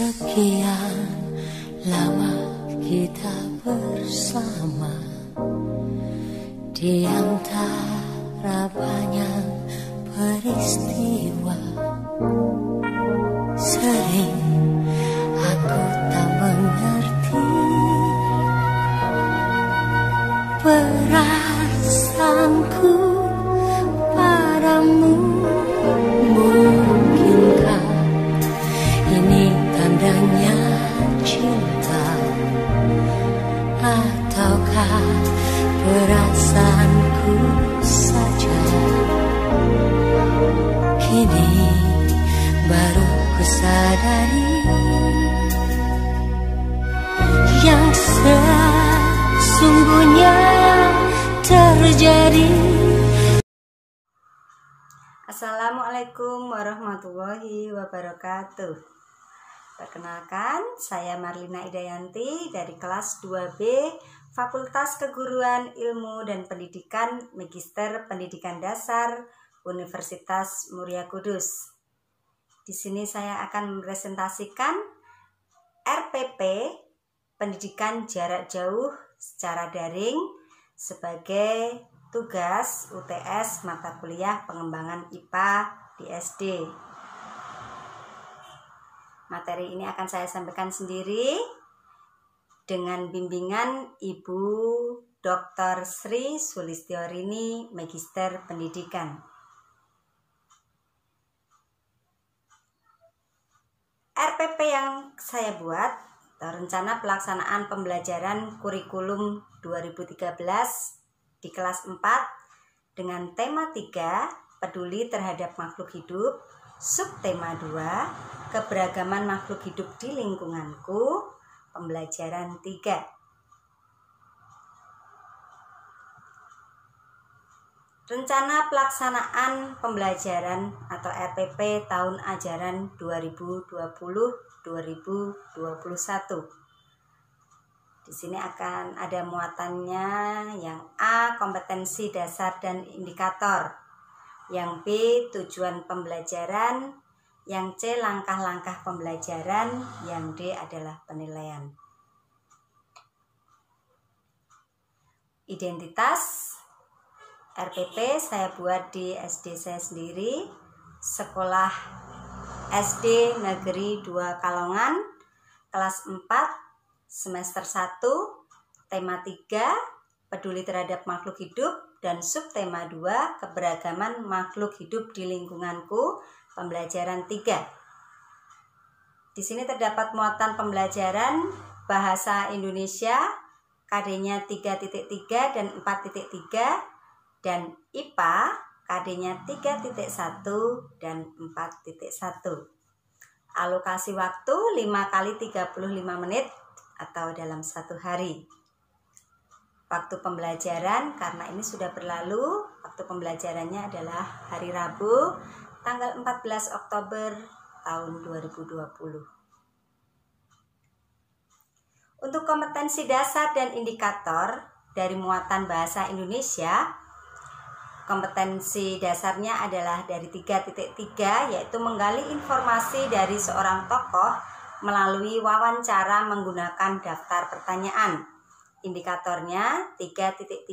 Sekian lama kita bersama, di antara banyak peristiwa. Sering aku tak mengerti perasaanku padamu. Mungkinkah ini tandanya cinta, ataukah perasaanku saja? Kini baru ku sadari yang sesungguhnya terjadi. Assalamualaikum warahmatullahi wabarakatuh. Perkenalkan, saya Marlina Idayanti dari kelas 2B Fakultas Keguruan Ilmu dan Pendidikan Magister Pendidikan Dasar Universitas Muria Kudus. Di sini saya akan mempresentasikan RPP Pendidikan Jarak Jauh secara daring sebagai tugas UTS mata kuliah pengembangan IPA di SD. Materi ini akan saya sampaikan sendiri dengan bimbingan Ibu Dr. Sri Sulistiorini, Magister Pendidikan. RPP yang saya buat, rencana pelaksanaan pembelajaran kurikulum 2013 di kelas 4 dengan tema 3, peduli terhadap makhluk hidup, subtema 2, keberagaman makhluk hidup di lingkunganku, pembelajaran 3. Rencana pelaksanaan pembelajaran atau RPP tahun ajaran 2020-2021. Di sini akan ada muatannya, yang A, kompetensi dasar dan indikator, yang B, tujuan pembelajaran, yang C, langkah-langkah pembelajaran, yang D adalah penilaian. Identitas RPP saya buat di SD saya sendiri, Sekolah SD Negeri 2 Kalongan, kelas 4, semester 1, tema 3, peduli terhadap makhluk hidup, dan subtema 2, keberagaman makhluk hidup di lingkunganku, pembelajaran 3. Di sini terdapat muatan pembelajaran bahasa Indonesia, KD-nya 3.3 dan 4.3, dan IPA, KD-nya 3.1 dan 4.1. Alokasi waktu 5 kali 35 menit atau dalam 1 hari. Waktu pembelajaran, karena ini sudah berlalu, waktu pembelajarannya adalah hari Rabu, tanggal 14 Oktober tahun 2020. Untuk kompetensi dasar dan indikator dari muatan bahasa Indonesia, kompetensi dasarnya adalah dari 3.3, yaitu menggali informasi dari seorang tokoh melalui wawancara menggunakan daftar pertanyaan. Indikatornya 3.3.1,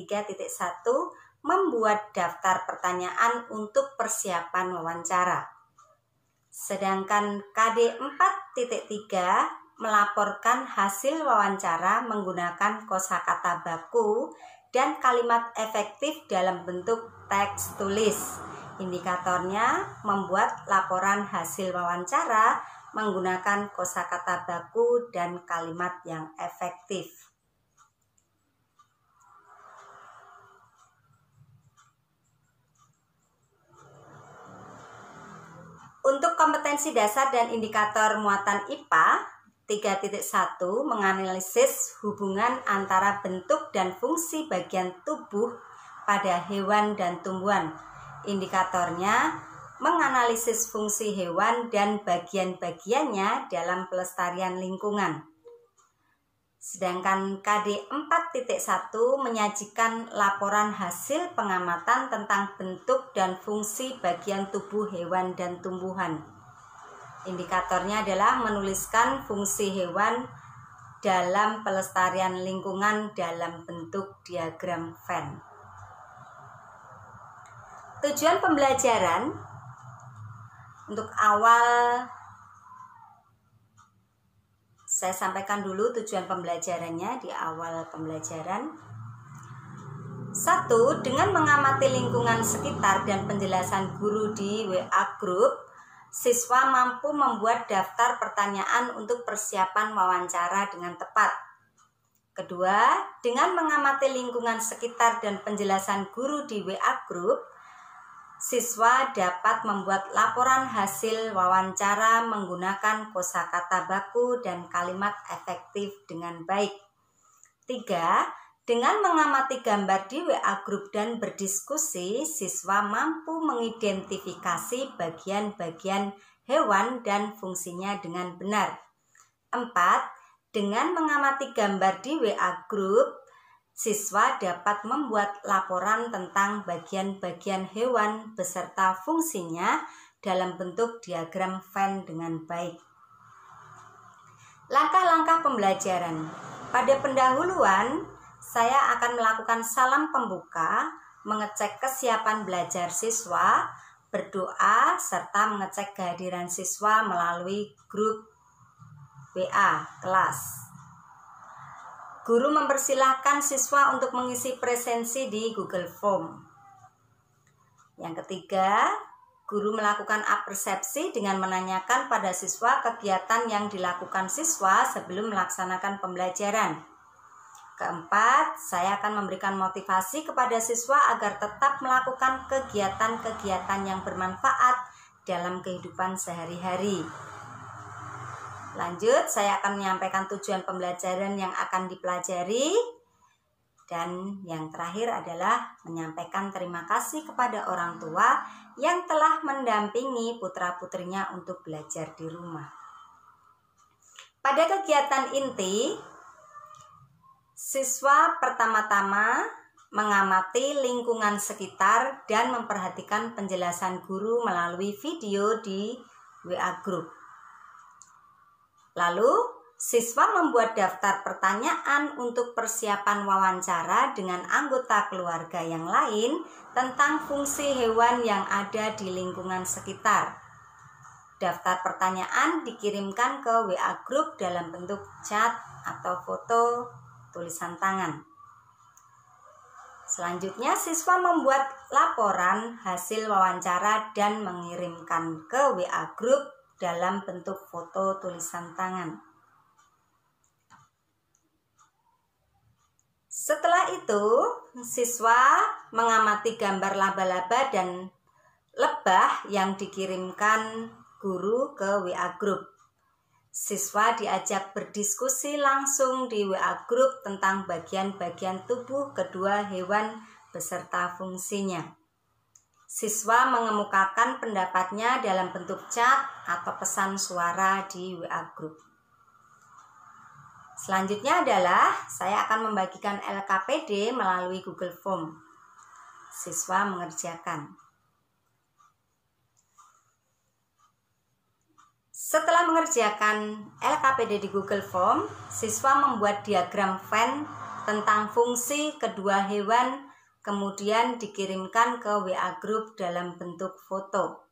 membuat daftar pertanyaan untuk persiapan wawancara. Sedangkan KD 4.3 melaporkan hasil wawancara menggunakan kosakata baku dan kalimat efektif dalam bentuk teks tulis. Indikatornya membuat laporan hasil wawancara menggunakan kosakata baku dan kalimat yang efektif. Untuk kompetensi dasar dan indikator muatan IPA 3.1 menganalisis hubungan antara bentuk dan fungsi bagian tubuh pada hewan dan tumbuhan. Indikatornya menganalisis fungsi hewan dan bagian-bagiannya dalam pelestarian lingkungan. Sedangkan KD 4.1 menyajikan laporan hasil pengamatan tentang bentuk dan fungsi bagian tubuh hewan dan tumbuhan. Indikatornya adalah menuliskan fungsi hewan dalam pelestarian lingkungan dalam bentuk diagram Venn. Tujuan pembelajaran untuk awal, saya sampaikan dulu tujuan pembelajarannya di awal pembelajaran. 1. Dengan mengamati lingkungan sekitar dan penjelasan guru di WA Group, siswa mampu membuat daftar pertanyaan untuk persiapan wawancara dengan tepat. Kedua, dengan mengamati lingkungan sekitar dan penjelasan guru di WA Group, siswa dapat membuat laporan hasil wawancara menggunakan kosakata baku dan kalimat efektif dengan baik. 3. Dengan mengamati gambar di WA Group dan berdiskusi, siswa mampu mengidentifikasi bagian-bagian hewan dan fungsinya dengan benar. 4. Dengan mengamati gambar di WA Group, siswa dapat membuat laporan tentang bagian-bagian hewan beserta fungsinya dalam bentuk diagram Venn dengan baik. Langkah-langkah pembelajaran. Pada pendahuluan, saya akan melakukan salam pembuka, mengecek kesiapan belajar siswa, berdoa, serta mengecek kehadiran siswa melalui grup WA kelas. Guru mempersilahkan siswa untuk mengisi presensi di Google Form. Yang ketiga, guru melakukan apersepsi dengan menanyakan pada siswa kegiatan yang dilakukan siswa sebelum melaksanakan pembelajaran. Keempat, saya akan memberikan motivasi kepada siswa agar tetap melakukan kegiatan-kegiatan yang bermanfaat dalam kehidupan sehari-hari. Lanjut, saya akan menyampaikan tujuan pembelajaran yang akan dipelajari. Dan yang terakhir adalah menyampaikan terima kasih kepada orang tua yang telah mendampingi putra-putrinya untuk belajar di rumah. Pada kegiatan inti, siswa pertama-tama mengamati lingkungan sekitar dan memperhatikan penjelasan guru melalui video di WA Group. Lalu, siswa membuat daftar pertanyaan untuk persiapan wawancara dengan anggota keluarga yang lain tentang fungsi hewan yang ada di lingkungan sekitar. Daftar pertanyaan dikirimkan ke WA Group dalam bentuk chat atau foto tulisan tangan. Selanjutnya, siswa membuat laporan hasil wawancara dan mengirimkan ke WA Group dalam bentuk foto tulisan tangan. Setelah itu, siswa mengamati gambar laba-laba dan lebah yang dikirimkan guru ke WA Group. Siswa diajak berdiskusi langsung di WA Group tentang bagian-bagian tubuh kedua hewan beserta fungsinya. Siswa mengemukakan pendapatnya dalam bentuk chat atau pesan suara di WA Group. Selanjutnya adalah saya akan membagikan LKPD melalui Google Form. Siswa mengerjakan. Setelah mengerjakan LKPD di Google Form, siswa membuat diagram Venn tentang fungsi kedua hewan, kemudian dikirimkan ke WA Group dalam bentuk foto.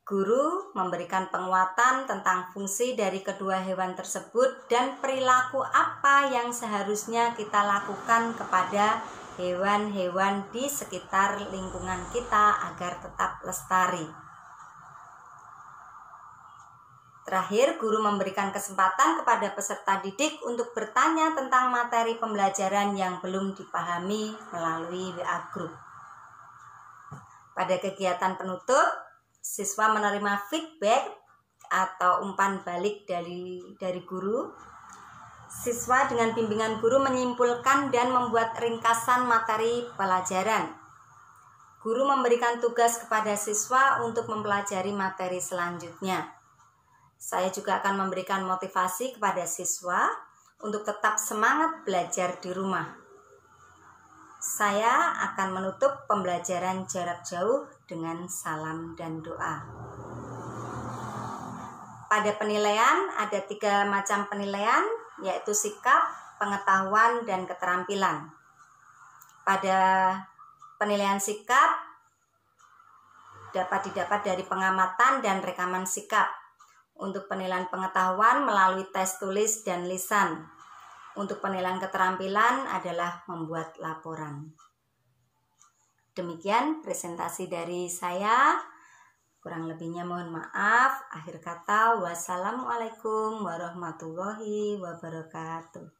Guru memberikan penguatan tentang fungsi dari kedua hewan tersebut dan perilaku apa yang seharusnya kita lakukan kepada hewan-hewan di sekitar lingkungan kita agar tetap lestari. Terakhir, guru memberikan kesempatan kepada peserta didik untuk bertanya tentang materi pembelajaran yang belum dipahami melalui WA Group. Pada kegiatan penutup, siswa menerima feedback atau umpan balik dari guru. Siswa dengan bimbingan guru menyimpulkan dan membuat ringkasan materi pelajaran. Guru memberikan tugas kepada siswa untuk mempelajari materi selanjutnya. Saya juga akan memberikan motivasi kepada siswa untuk tetap semangat belajar di rumah. Saya akan menutup pembelajaran jarak jauh dengan salam dan doa. pada penilaian ada 3 macam penilaian, yaitu sikap, pengetahuan, dan keterampilan. Pada penilaian sikap dapat didapat dari pengamatan dan rekaman sikap. Untuk penilaian pengetahuan melalui tes tulis dan lisan. Untuk penilaian keterampilan adalah membuat laporan. Demikian presentasi dari saya. Kurang lebihnya mohon maaf. Akhir kata, wassalamualaikum warahmatullahi wabarakatuh.